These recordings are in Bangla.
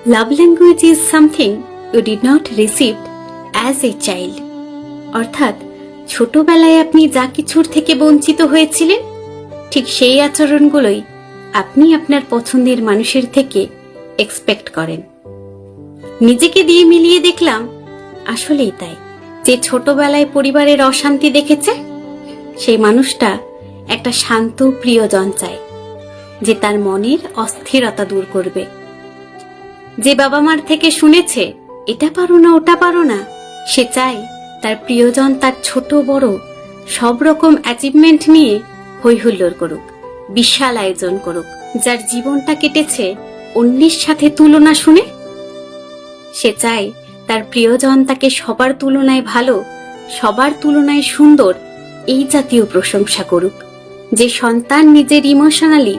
Love language is something you did not receive as a child. অর্থাৎ ছোটবেলায় আপনি যা কিছুর থেকে বঞ্চিত হয়েছিলেন, ঠিক সেই আচরণগুলোই আপনি আপনার পছন্দের মানুষের থেকে এক্সপেক্ট করেন। নিজেকে দিয়ে মিলিয়ে দেখলাম আসলেই তাই। যে ছোটবেলায় পরিবারের অশান্তি দেখেছে, সেই মানুষটা একটা শান্ত প্রিয়জন চায়, যে তার মনের অস্থিরতা দূর করবে। যে বাবা মার থেকে শুনেছে এটা পারো না ওটা পারো না, সে চায় তার প্রিয়জন তার ছোট বড় সব রকম অ্যাচিভমেন্ট নিয়ে হৈহুল্লোড় করুক, বিশাল আয়োজন করুক। যার জীবনটা কেটেছে অন্যের সাথে তুলনা শুনে, সে চায় তার প্রিয়জন তাকে সবার তুলনায় ভালো, সবার তুলনায় সুন্দর এই জাতীয় প্রশংসা করুক। যে সন্তান নিজের ইমোশনালি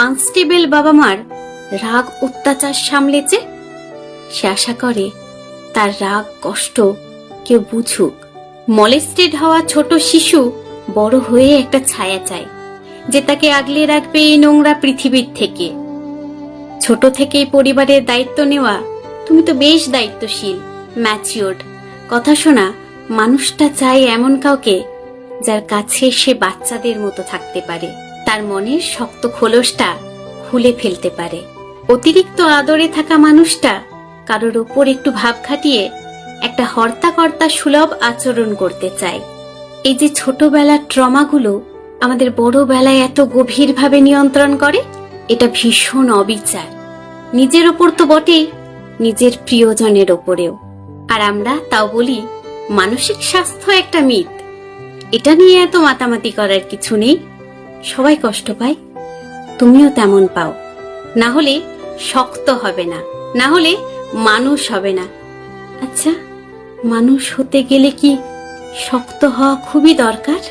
আনস্টেবল বাবা মার রাগ অত্যাচার সামলেছে, সে আশা করে তার রাগ কষ্ট কেউ বুঝুক। মলেস্টেড হওয়া ছোট শিশু বড় হয়ে একটা ছায়া চায়, যে তাকে আগলে রাখবে এই নোংরা পৃথিবীর থেকে। ছোট থেকেই পরিবারের দায়িত্ব নেওয়া, তুমি তো বেশ দায়িত্বশীল, ম্যাচিওর্ড কথা শোনা মানুষটা চায় এমন কাউকে যার কাছে সে বাচ্চাদের মতো থাকতে পারে, তার মনের শক্ত খোলসটা খুলে ফেলতে পারে। অতিরিক্ত আদরে থাকা মানুষটা কারোর ওপর একটু ভাব খাটিয়ে একটা হর্তাকর্তা সুলভ আচরণ করতে চায়। এই যে ছোটবেলার ট্রমাগুলো আমাদের বড় বেলায় এত গভীরভাবে নিয়ন্ত্রণ করে, এটা ভীষণ অবিচার। নিজের ওপর তো বটেই, নিজের প্রিয়জনের ওপরেও। আর আমরা তাও বলি মানসিক স্বাস্থ্য একটা মিথ, এটা নিয়ে এত মাতামাতি করার কিছু নেই। সবাই কষ্ট পায়, তুমিও তেমন পাও। না হলে শক্ত হবে না, না হলে মানুষ হবে না। আচ্ছা, মানুষ হতে গেলে কি শক্ত হওয়া খুবই দরকার?